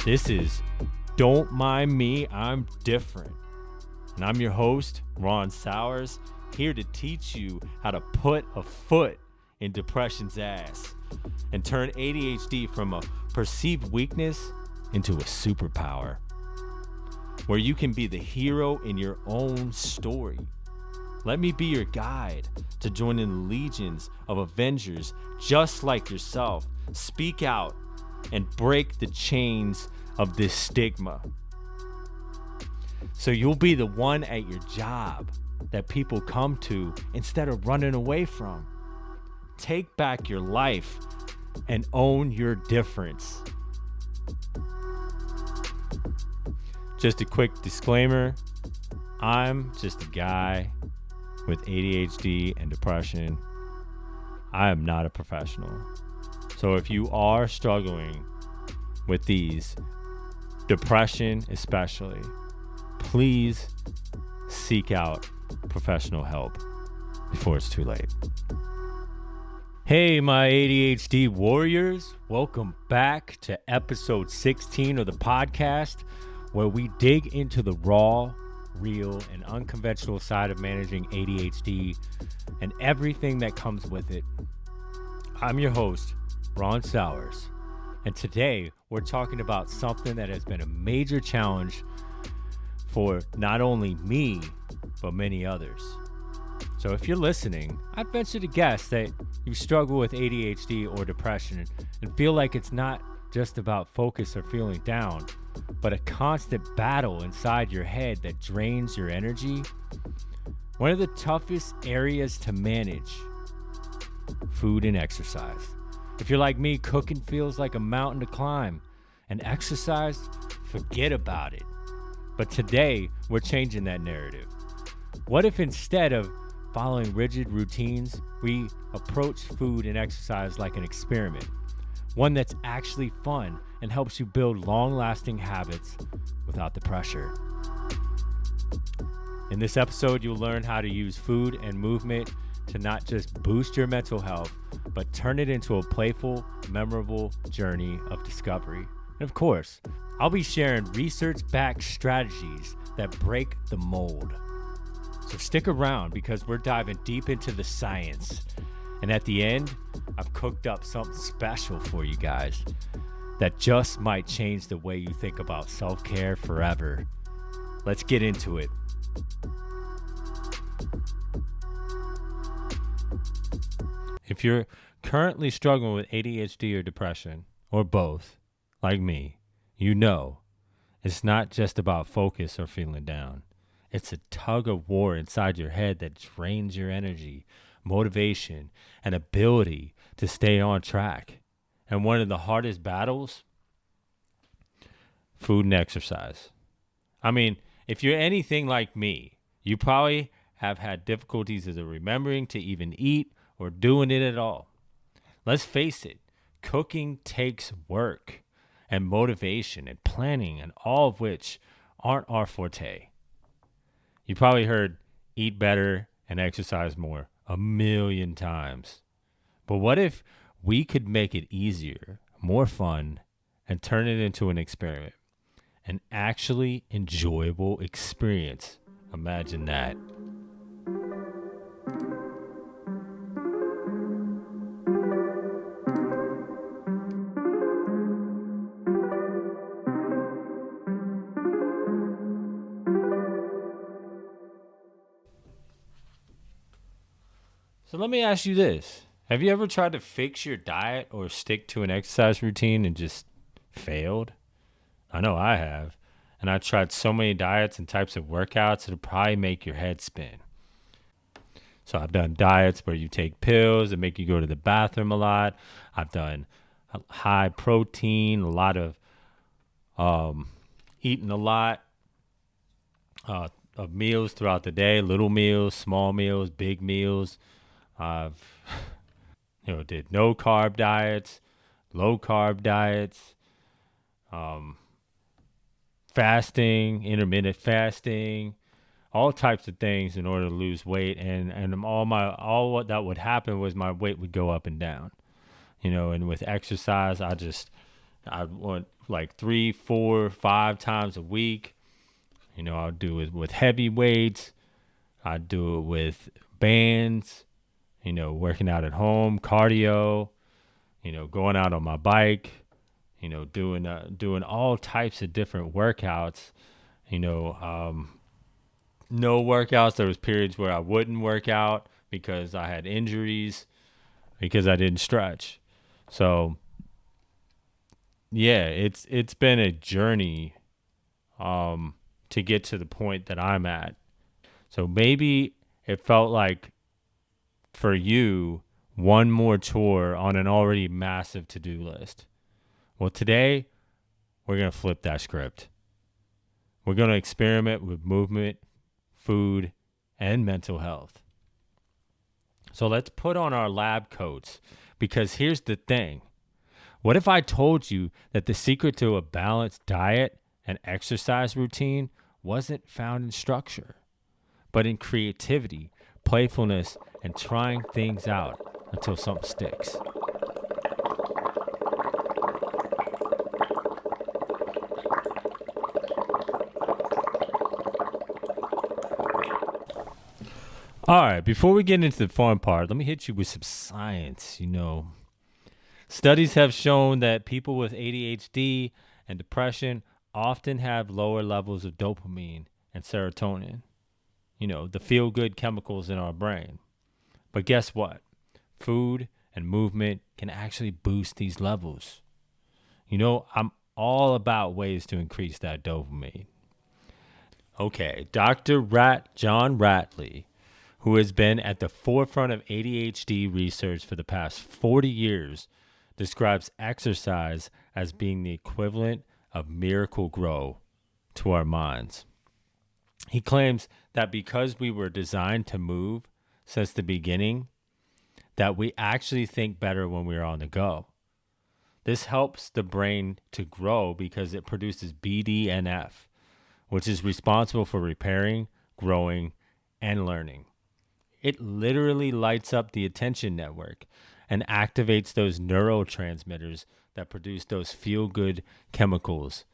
This is Don't Mind Me, I'm Different. And I'm your host, Ron Sowers, here to teach you how to put a foot in depression's ass and turn ADHD from a perceived weakness into a superpower, where you can be the hero in your own story. Let me be your guide to join in the legions of Avengers just like yourself. Speak out and break the chains of this stigma, so you'll be the one at your job that people come to instead of running away from. Take back your life and own your difference. Just a quick disclaimer, I'm just a guy with ADHD and depression. I am not a professional. So if you are struggling with these, depression especially, please seek out professional help before it's too late. Hey, my ADHD warriors, welcome back to episode 16 of the podcast, where we dig into the raw, real, and unconventional side of managing ADHD and everything that comes with it. I'm your host, Ron Sowers, and today we're talking about something that has been a major challenge for not only me, but many others. So if you're listening, I'd venture to guess that you struggle with ADHD or depression and feel like it's not just about focus or feeling down, but a constant battle inside your head that drains your energy. One of the toughest areas to manage: food and exercise. If you're like me, cooking feels like a mountain to climb, and exercise, forget about it. But today, we're changing that narrative. What if instead of following rigid routines, we approach food and exercise like an experiment? One that's actually fun and helps you build long-lasting habits without the pressure. In this episode, you'll learn how to use food and movement to not just boost your mental health, but turn it into a playful, memorable journey of discovery. And of course, I'll be sharing research-backed strategies that break the mold. So stick around, because we're diving deep into the science. And at the end, I've cooked up something special for you guys that just might change the way you think about self-care forever. Let's get into it. If you're currently struggling with ADHD or depression, or both, like me, you know it's not just about focus or feeling down. It's a tug of war inside your head that drains your energy, motivation, and ability to stay on track. And one of the hardest battles: food and exercise. I mean, if you're anything like me, you probably have had difficulties in remembering to even eat or doing it at all. Let's face it, cooking takes work and motivation and planning, and all of which aren't our forte. You probably heard eat better and exercise more a million times. But what if we could make it easier, more fun, and turn it into an experiment? An actually enjoyable experience. Imagine that. So let me ask you this. Have you ever tried to fix your diet or stick to an exercise routine and just failed? I know I have. And I've tried so many diets and types of workouts, it'll probably make your head spin. So I've done diets where you take pills that make you go to the bathroom a lot. I've done high protein, a lot of eating a lot of meals throughout the day, little meals, small meals, big meals. I've did no carb diets, low carb diets, fasting, intermittent fasting, all types of things in order to lose weight. And all what that would happen was my weight would go up and down, and with exercise, I want like 3, 4, 5 times a week. I'll do it with heavy weights. I do it with bands, working out at home, cardio, going out on my bike, doing all types of different workouts. No workouts. There was periods where I wouldn't work out because I had injuries, because I didn't stretch. So yeah, it's been a journey to get to the point that I'm at. So maybe it felt like for you one more chore on an already massive to-do list. Well, today we're going to flip that script. We're going to experiment with movement, food, and mental health. So let's put on our lab coats, because here's the thing. What if I told you that the secret to a balanced diet and exercise routine wasn't found in structure, but in creativity, playfulness, and trying things out until something sticks? All right, before we get into the fun part, let me hit you with some science. Studies have shown that people with ADHD and depression often have lower levels of dopamine and serotonin, the feel-good chemicals in our brain. But guess what? Food and movement can actually boost these levels. I'm all about ways to increase that dopamine. Okay, Dr. John Ratley, who has been at the forefront of ADHD research for the past 40 years, describes exercise as being the equivalent of miracle grow to our minds. He claims that because we were designed to move since the beginning, that we actually think better when we are on the go. This helps the brain to grow because it produces BDNF, which is responsible for repairing, growing, and learning. It literally lights up the attention network and activates those neurotransmitters that produce those feel-good chemicals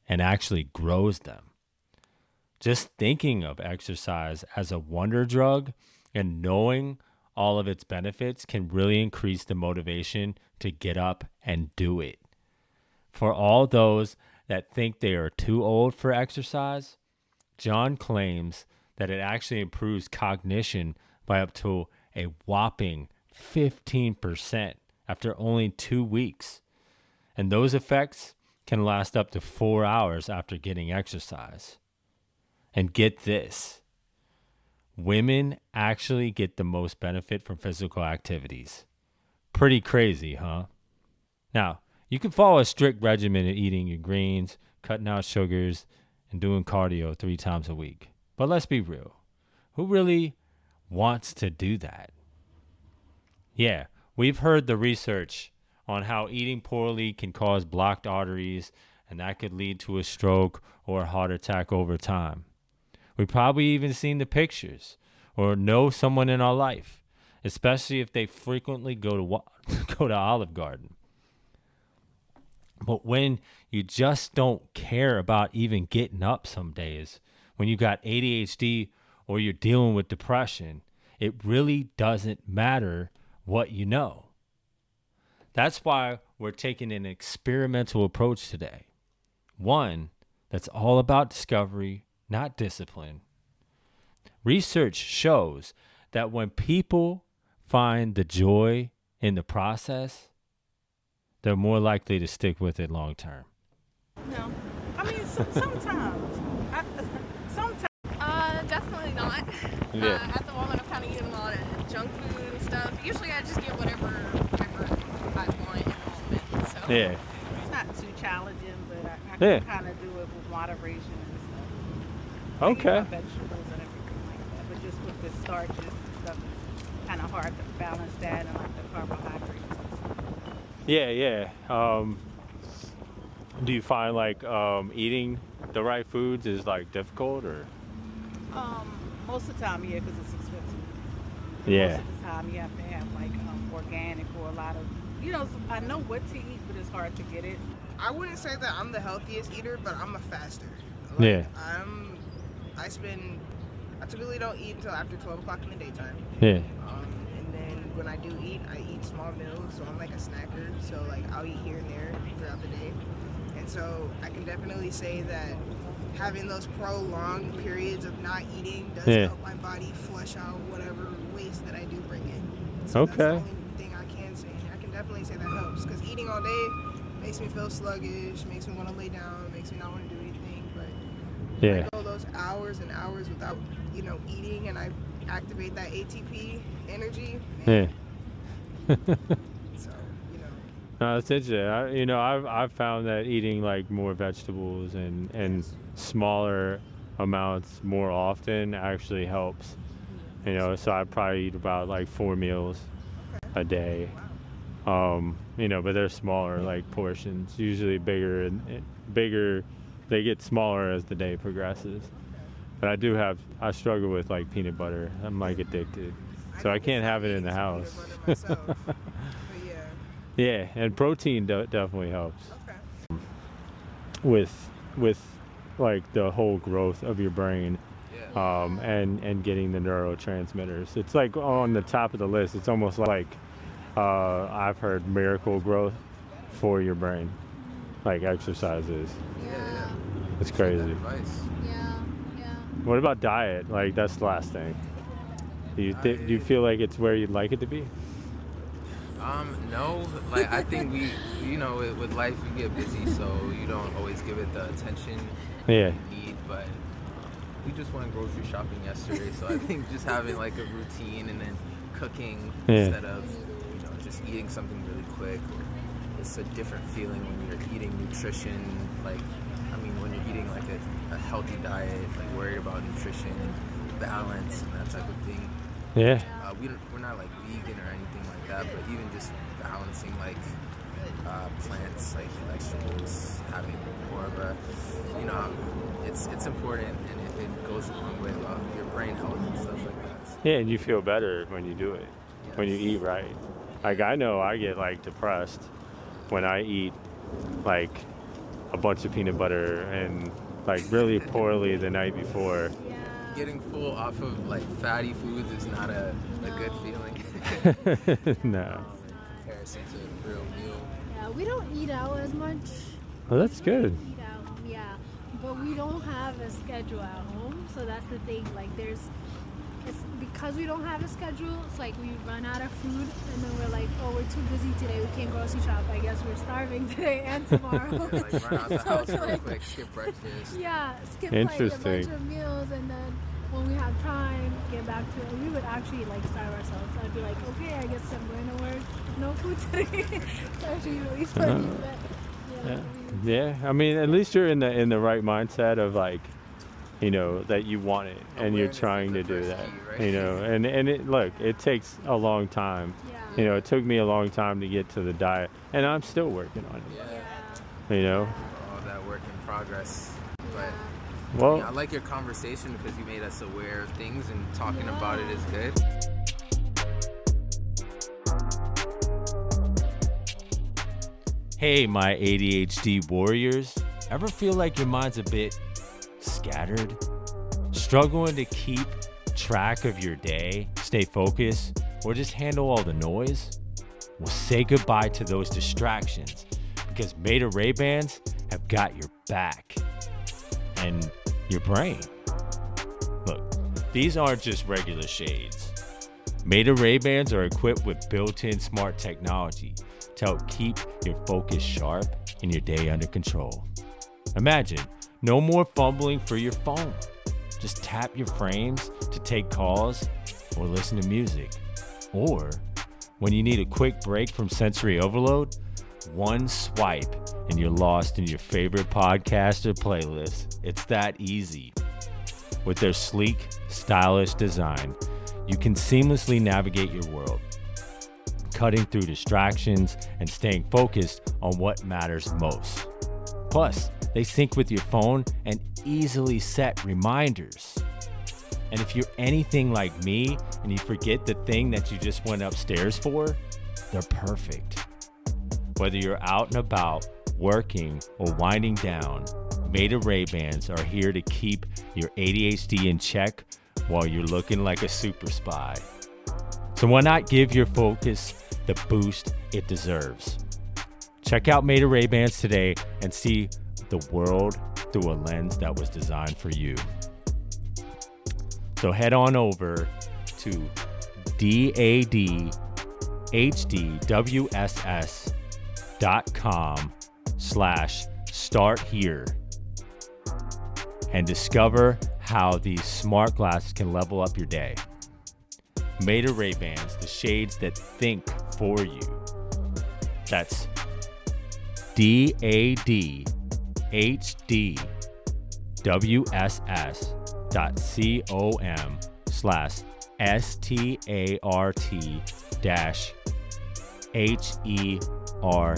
and actually grows them. Just thinking of exercise as a wonder drug and knowing all of its benefits can really increase the motivation to get up and do it. For all those that think they are too old for exercise, John claims that it actually improves cognition by up to a whopping 15% after only 2 weeks. And those effects can last up to 4 hours after getting exercise. And get this, women actually get the most benefit from physical activities. Pretty crazy, huh? Now, you can follow a strict regimen of eating your greens, cutting out sugars, and doing cardio 3 times a week. But let's be real. Who really wants to do that? Yeah, we've heard the research on how eating poorly can cause blocked arteries, and that could lead to a stroke or a heart attack over time. We've probably even seen the pictures or know someone in our life, especially if they frequently go to Olive Garden. But when you just don't care about even getting up some days, when you got ADHD or you're dealing with depression, it really doesn't matter what you know. That's why we're taking an experimental approach today. One that's all about discovery, not discipline. Research shows that when people find the joy in the process, they're more likely to stick with it long term. No. I mean, sometimes. Definitely not. Yeah. At the moment, I'm kind of eating a lot of junk food and stuff. Usually, I just get whatever I want in the moment. So. Yeah. It's not too challenging, but I Yeah. can kind of do it with moderation and stuff. Okay. I eat my vegetables and everything like that. But just with the starches and stuff, it's kind of hard to balance that and like the carbohydrates and stuff. Yeah. Do you find like eating the right foods is like difficult or? Most of the time, yeah, because it's expensive. Yeah. Most of the time, you have to have like organic or a lot of, I know what to eat, but it's hard to get it. I wouldn't say that I'm the healthiest eater, but I'm a faster. Yeah. I typically don't eat until after 12 o'clock in the daytime. Yeah. And then when I do eat, I eat small meals, so I'm like a snacker. So like I'll eat here and there throughout the day. And so I can definitely say that having those prolonged periods of not eating does help my body flush out whatever waste that I do bring in. So that's the only thing I can say. I can definitely say that helps, because eating all day makes me feel sluggish, makes me want to lay down, makes me not want to do anything. But I go those hours and hours without, eating, and I activate that ATP energy. Yeah. So, No, that's interesting. I've found that eating like more vegetables and smaller amounts more often actually helps. So I probably eat about like 4 meals a day. But they're smaller like portions, usually bigger and bigger. They get smaller as the day progresses. But I struggle with like peanut butter. I'm like addicted. So I can't have it in the house. Myself, but yeah, and protein definitely helps. Okay. With like the whole growth of your brain, and getting the neurotransmitters. It's like on the top of the list. It's almost like I've heard miracle growth for your brain, like exercises. Yeah. It's crazy. Yeah. What about diet? Like that's the last thing. Do you feel like it's where you'd like it to be? No. Like I think with life you get busy, so you don't always give it the attention you need. But we just went grocery shopping yesterday, so I think just having like a routine and then cooking instead of just eating something really quick. It's a different feeling when you're eating nutrition. When you're eating like a healthy diet, like worried about nutrition and balance and that type of thing. Yeah. We're not like vegan or anything like that, but even just balancing like plants, like vegetables, having more of a, it's important, and it goes a long way about your brain health and stuff like that. Yeah, and you feel better when you do it, when you eat right. Like I know I get like depressed when I eat like a bunch of peanut butter and like really poorly the night before. Yeah. Getting full off of like fatty foods is not a good feeling. No. In comparison to a real meal. Yeah, we don't eat out as much. Well, that's good. Eat out, yeah, but we don't have a schedule at home, so that's the thing. Like it's because we don't have a schedule. It's like we run out of food, and then we're like, oh, we're too busy today. We can't grocery shop. I guess we're starving today and tomorrow. Like run out the house real quick, skip breakfast. Yeah, skip like a bunch Interesting. of meals, and then when we have time, get back to it. We would actually like starve ourselves. I'd be like, okay, I guess I'm going to work. No food today. It's actually really funny, but Yeah. I mean, at least you're in the right mindset of like, that you want it and you're trying to do that. Key, right? And it takes a long time. yeah. It took me a long time to get to the diet, and I'm still working on it. All that work in progress. But Well, I like your conversation because you made us aware of things, and talking about it is good. hey, my ADHD warriors, ever feel like your mind's a bit scattered? Struggling to keep track of your day, stay focused, or just handle all the noise? Well, say goodbye to those distractions, because Meta Ray-Bans have got your back and your brain. Look, these aren't just regular shades. Meta Ray-Bans are equipped with built-in smart technology to help keep your focus sharp and your day under control. Imagine no more fumbling for your phone. Just tap your frames to take calls or listen to music. Or when you need a quick break from sensory overload, one swipe and you're lost in your favorite podcast or playlist. It's that easy. With their sleek, stylish design, you can seamlessly navigate your world, cutting through distractions and staying focused on what matters most. Plus, they sync with your phone and easily set reminders. And if you're anything like me and you forget the thing that you just went upstairs for, they're perfect. Whether you're out and about, working, or winding down, Meta Ray-Bans are here to keep your ADHD in check while you're looking like a super spy. So why not give your focus the boost it deserves? Check out Meta Ray-Bans today and see the world through a lens that was designed for you. So head on over to dadhdwss.com/start here and discover how these smart glasses can level up your day. Meta Ray-Bans, the shades that think for you. That's dadhdwss.com/START-HERE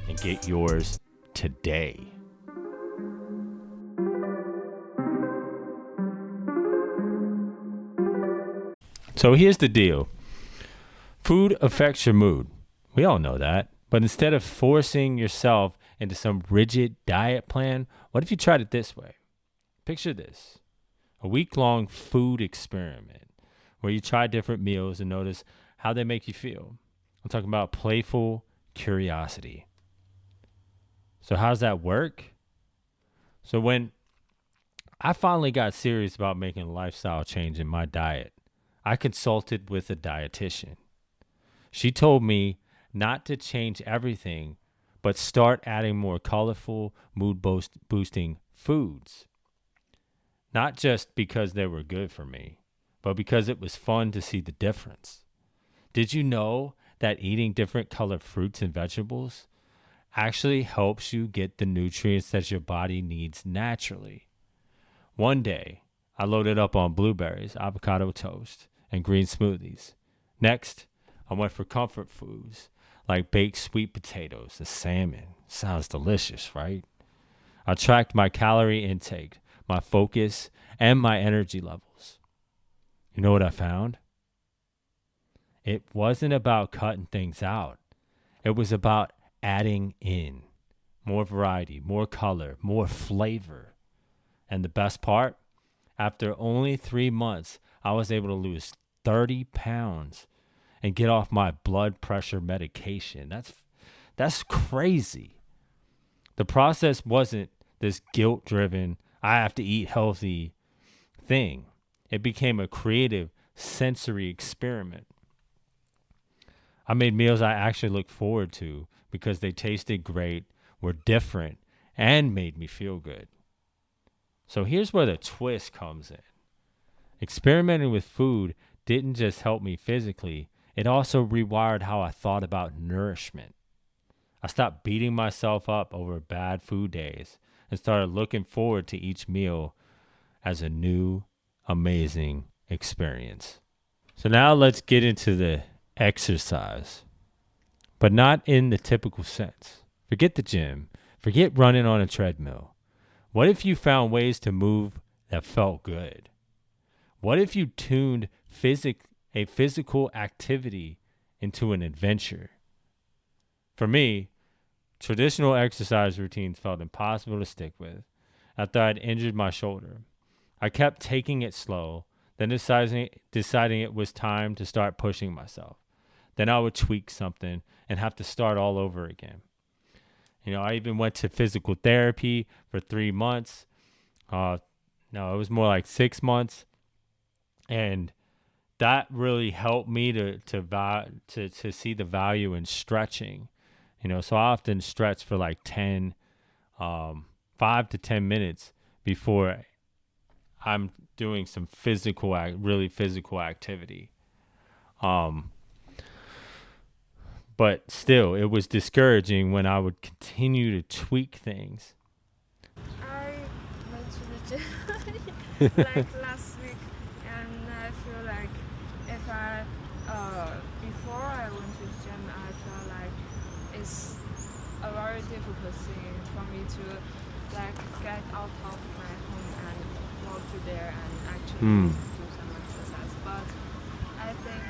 and get yours today. So here's the deal. Food affects your mood. We all know that. But instead of forcing yourself into some rigid diet plan, what if you tried it this way? Picture this. A week-long food experiment where you try different meals and notice how they make you feel. I'm talking about playful curiosity. So how does that work? So when I finally got serious about making a lifestyle change in my diet, I consulted with a dietitian. She told me not to change everything, but start adding more colorful, mood-boosting foods. Not just because they were good for me, but because it was fun to see the difference. Did you know that eating different colored fruits and vegetables actually helps you get the nutrients that your body needs naturally? One day, I loaded up on blueberries, avocado toast, and green smoothies. Next, I went for comfort foods like baked sweet potatoes and salmon. Sounds delicious, right? I tracked my calorie intake, my focus, and my energy levels. You know what I found? It wasn't about cutting things out. It was about adding in more variety, more color, more flavor. And the best part? After only 3 months, I was able to lose 30 pounds and get off my blood pressure medication. That's crazy. The process wasn't this guilt-driven, I have to eat healthy thing. It became a creative sensory experiment. I made meals I actually looked forward to because they tasted great, were different, and made me feel good. So here's where the twist comes in. Experimenting with food didn't just help me physically, it also rewired how I thought about nourishment. I stopped beating myself up over bad food days and started looking forward to each meal as a new, amazing experience. So now let's get into the exercise, but not in the typical sense. Forget the gym. Forget running on a treadmill. What if you found ways to move that felt good? What if you tuned a physical activity into an adventure? For me, traditional exercise routines felt impossible to stick with after I'd injured my shoulder. I kept taking it slow, then deciding it was time to start pushing myself. Then I would tweak something and have to start all over again. I even went to physical therapy for 3 months. No, it was more like 6 months. And that really helped me to see the value in stretching. So I often stretch for like 5 to 10 minutes before I'm doing some really physical activity. But still, it was discouraging when I would continue to tweak things. I went to the gym like last week, and I feel like if I before I went to the gym, I felt like it's a very difficult thing for me to like get out of my home and walk to there and actually do some exercise. But I think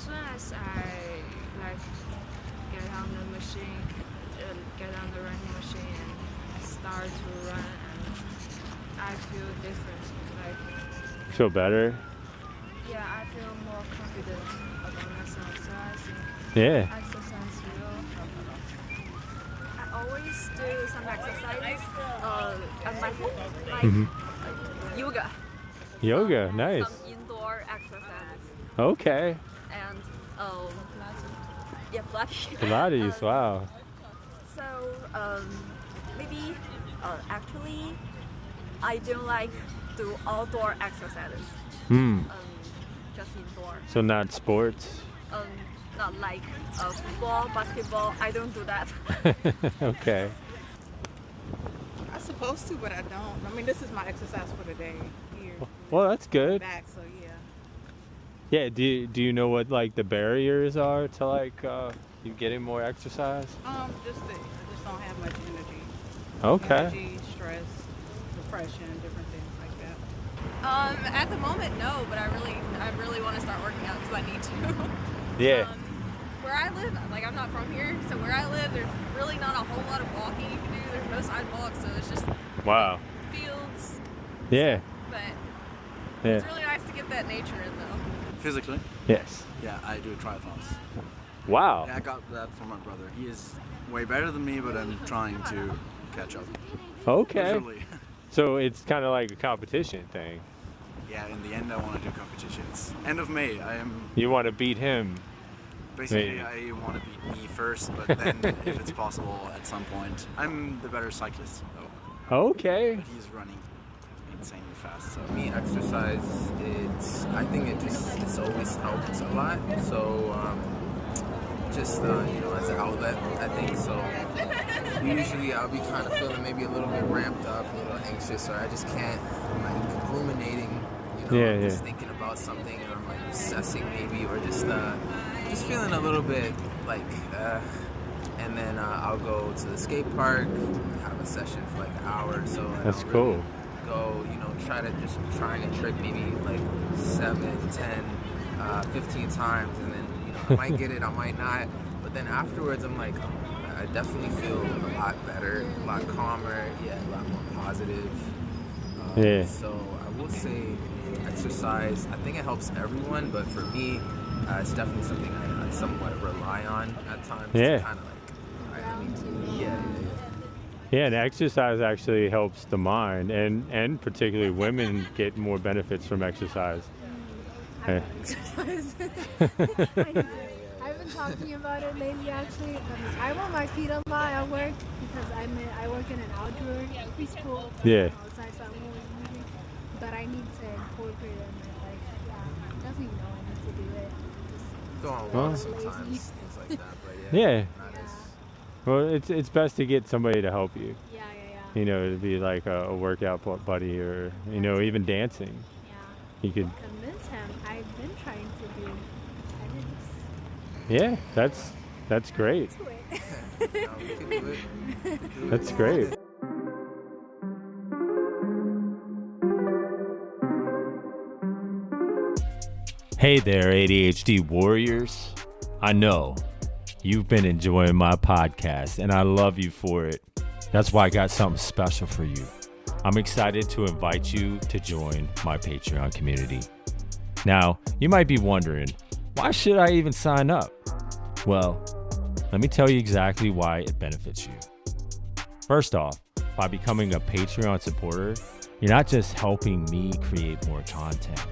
soon as I like get on the machine, get on the running machine and start to run, and I feel different. Like Feel better? yeah, I feel more confident about myself. So I think Yeah. exercise will help a lot. I always do some exercises at my home, like Mhm. yoga. Yoga, nice. Some indoor exercises Okay. and yeah, Pilates. Pilates, wow. So maybe actually I don't like do outdoor exercises. Hmm. Just indoor. So not sports? Not like football, basketball. I don't do that. Okay. I'm supposed to, but I don't. I mean, this is my exercise for the day here. Well, that's good. Back, so yeah. Yeah, do you know what like the barriers are to like you getting more exercise? I just don't have much energy. Okay. Energy, stress, depression, different things like that. At the moment, no, but I really want to start working out because I need to. Yeah. Where I live, like I'm not from here, so where I live, there's really not a whole lot of walking you can do. There's no sidewalks, so it's just Wow. fields. Yeah. But Yeah. it's really nice to get that nature in, though. Physically? Yes. Yeah, I do triathlons. Wow. Yeah, I got that from my brother. He is way better than me, but I'm trying to catch up. Okay. Literally. So it's kind of like a competition thing. Yeah, in the end, I want to do competitions. End of May, I am. You want to beat him. Basically, Maybe. I want to beat me first, but then if it's possible at some point. I'm the better cyclist, though. Okay. But he's running insanely fast, so. Me, exercise, I think it's always helped a lot. So, just, as an outlet, I think. So, usually I'll be kind of feeling maybe a little bit ramped up, a little anxious, or I just can't, like, ruminating, just thinking about something, or I'm like obsessing maybe, or just feeling a little bit like, and then I'll go to the skate park, have a session for like an hour or so. And That's I'll cool. Really go, trying a trick maybe like 7, 10, 15 times, and then, I might get it, I might not, but then afterwards I'm like, I definitely feel a lot better, a lot calmer, a lot more positive. So I will say exercise, I think it helps everyone, but for me, it's definitely something I somewhat rely on at times. Yeah. It's kind of like, Yeah, and exercise actually helps the mind, and particularly women get more benefits from exercise. I exercise. I've been talking about it lately, actually. I'm on my feet a lot at work because I work in an outdoor preschool. Yeah. Outside, so I'm always moving. But I need to incorporate it in my life. Yeah, definitely know I need to do it. go on Well, walks sometimes, things like that, but Yeah. not as. Well, it's best to get somebody to help you. Yeah. To be like a workout buddy, or even dancing. Yeah. You could. Convince him. I've been trying to do tennis. Yeah, that's great. Do it. No, we can do it. That's great. Hey there, ADHD warriors. I know you've been enjoying my podcast, and I love you for it. That's why I got something special for you. I'm excited to invite you to join my Patreon community. Now, you might be wondering, why should I even sign up? Well, let me tell you exactly why it benefits you. First off, by becoming a Patreon supporter, you're not just helping me create more content.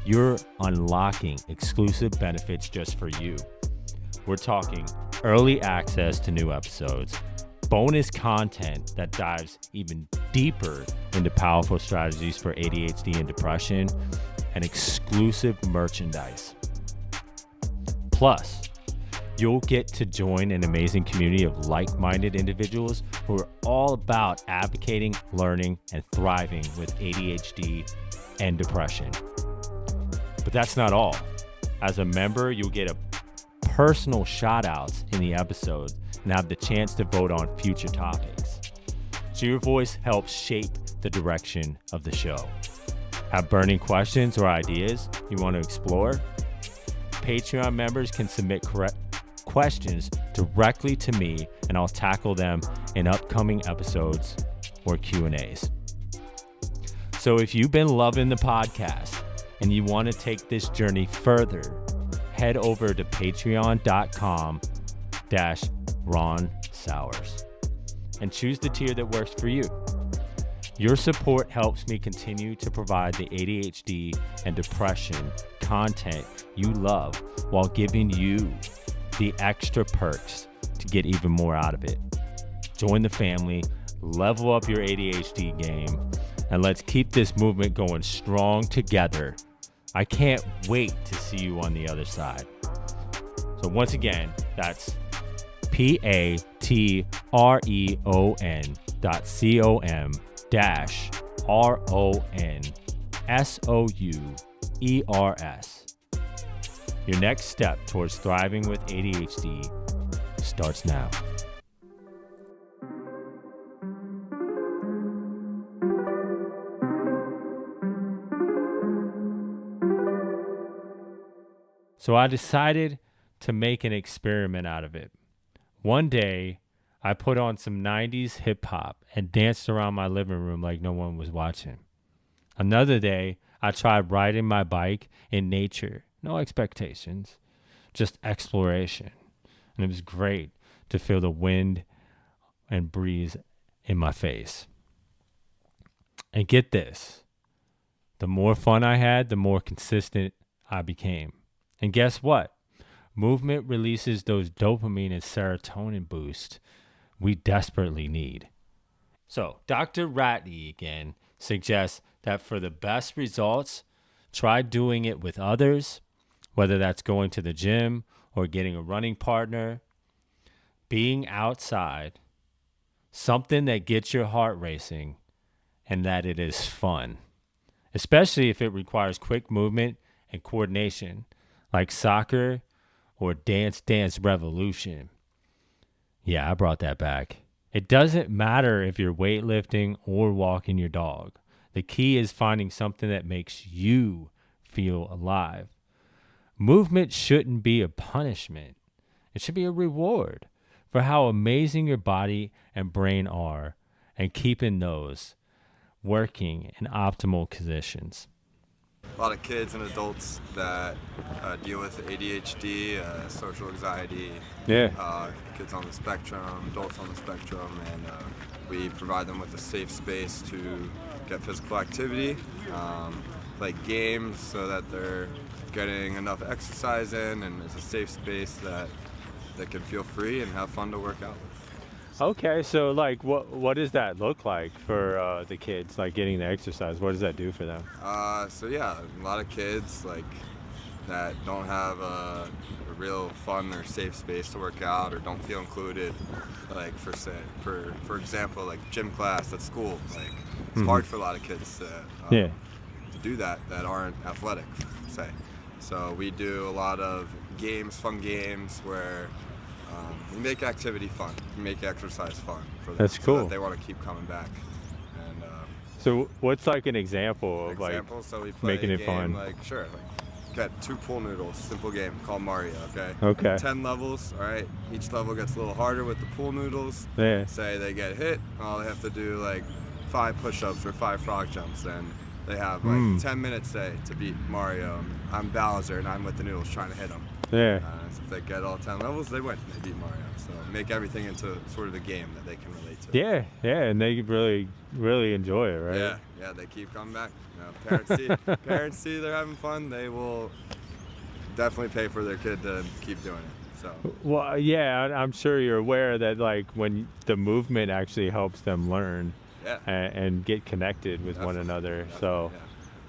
You're unlocking exclusive benefits just for you. We're talking early access to new episodes, bonus content that dives even deeper into powerful strategies for ADHD and depression, and exclusive merchandise. Plus, you'll get to join an amazing community of like-minded individuals who are all about advocating, learning, and thriving with ADHD and depression. But that's not all. As a member, you'll get a personal shout-outs in the episodes and have the chance to vote on future topics. So your voice helps shape the direction of the show. Have burning questions or ideas you want to explore? Patreon members can submit correct questions directly to me, and I'll tackle them in upcoming episodes or Q&As. So if you've been loving the podcast and you want to take this journey further, head over to patreon.com/Ron Sowers and choose the tier that works for you. Your support helps me continue to provide the ADHD and depression content you love while giving you the extra perks to get even more out of it. Join the family, level up your ADHD game, and let's keep this movement going strong together. I can't wait to see you on the other side. So once again, that's patreon.com/RONSOUERS. Your next step towards thriving with ADHD starts now. So I decided to make an experiment out of it. One day, I put on some 90s hip hop and danced around my living room like no one was watching. Another day, I tried riding my bike in nature. No expectations, just exploration. And it was great to feel the wind and breeze in my face. And get this, the more fun I had, the more consistent I became. And guess what? Movement releases those dopamine and serotonin boosts we desperately need. So Dr. Ratney again suggests that for the best results, try doing it with others, whether that's going to the gym or getting a running partner, being outside, something that gets your heart racing, and that it is fun, especially if it requires quick movement and coordination, like soccer or Dance Dance Revolution. Yeah, I brought that back. It doesn't matter if you're weightlifting or walking your dog. The key is finding something that makes you feel alive. Movement shouldn't be a punishment. It should be a reward for how amazing your body and brain are and keeping those working in optimal conditions. A lot of kids and adults that deal with ADHD, social anxiety, kids on the spectrum, adults on the spectrum, and we provide them with a safe space to get physical activity, play games so that they're getting enough exercise in, and it's a safe space that they can feel free and have fun to work out with. Okay, so like what does that look like for the kids, like getting the exercise? What does that do for them? So yeah, a lot of kids like that don't have a real fun or safe space to work out or don't feel included, like for example, like gym class at school. Like it's hard for a lot of kids to do that aren't athletic, say. So we do a lot of games, fun games where we make activity fun, we make exercise fun for them. That's cool. So that they want to keep coming back. And so what's like an example of so we play making a it game, fun? Like got 2 pool noodles, simple game called Mario. Okay. 10 levels. All right. Each level gets a little harder with the pool noodles. Yeah. Say they get hit, all they have to do like 5 push-ups or 5 frog jumps, and they have like 10 minutes, say, to beat Mario. I'm Bowser, and I'm with the noodles trying to hit him. Yeah. So if they get all 10 levels, they win. They beat Mario. So make everything into sort of a game that they can relate to. Yeah, and they really, really enjoy it, right? Yeah, they keep coming back. You know, parents see they're having fun, they will definitely pay for their kid to keep doing it. So. Well, yeah, I'm sure you're aware that like when the movement actually helps them learn and get connected with one another. So. Yeah.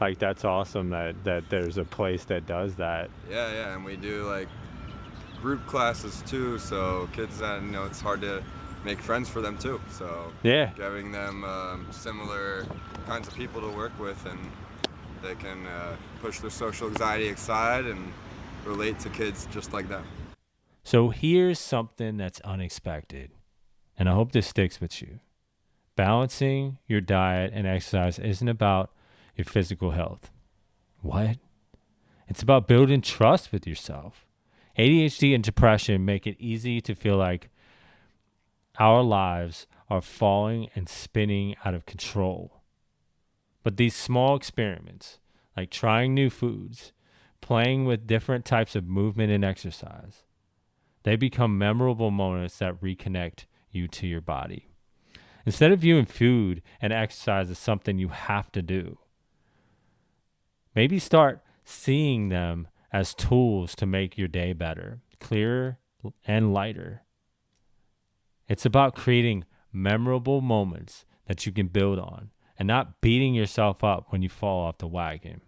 Like that's awesome that there's a place that does that. Yeah, and we do like group classes too, so kids that it's hard to make friends for them too. So giving them similar kinds of people to work with, and they can push their social anxiety aside and relate to kids just like them. So here's something that's unexpected, and I hope this sticks with you. Balancing your diet and exercise isn't about your physical health. What? It's about building trust with yourself. ADHD and depression make it easy to feel like our lives are falling and spinning out of control. But these small experiments, like trying new foods, playing with different types of movement and exercise, they become memorable moments that reconnect you to your body. Instead of viewing food and exercise as something you have to do, maybe start seeing them as tools to make your day better, clearer, and lighter. It's about creating memorable moments that you can build on and not beating yourself up when you fall off the wagon.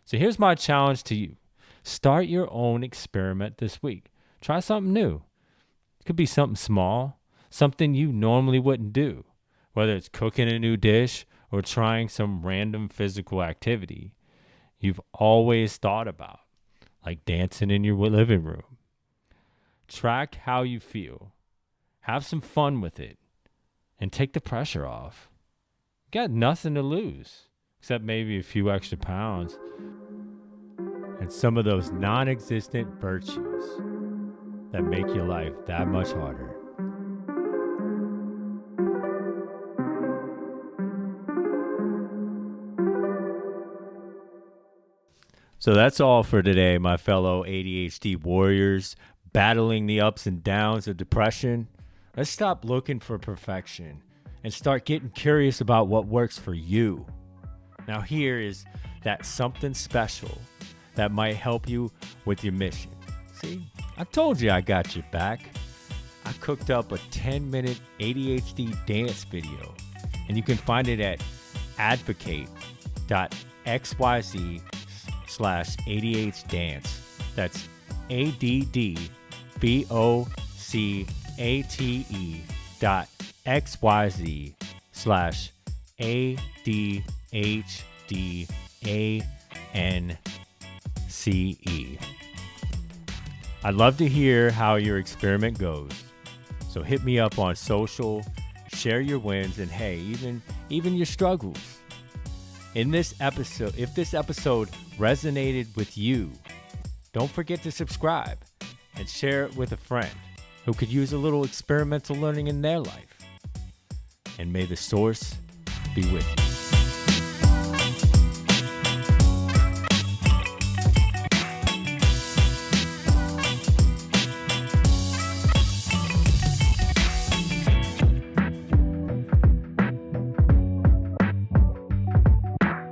So here's my challenge to you. Start your own experiment this week. Try something new. It could be something small, something you normally wouldn't do, whether it's cooking a new dish or trying some random physical activity you've always thought about, like dancing in your living room. Track how you feel. Have some fun with it and take the pressure off. You got nothing to lose except maybe a few extra pounds and some of those non-existent virtues that make your life that much harder. So that's all for today, my fellow ADHD warriors, battling the ups and downs of depression. Let's stop looking for perfection and start getting curious about what works for you. Now here is that something special that might help you with your mission. See, I told you I got your back. I cooked up a 10-minute ADHD dance video, and you can find it at advocate.xyz/ADHDance. That's ADVOCATE.xyz/ADHDANCE. I'd love to hear how your experiment goes. So hit me up on social, share your wins, and hey, even your struggles. In this episode, if this episode resonated with you, don't forget to subscribe and share it with a friend who could use a little experimental learning in their life. And may the source be with you.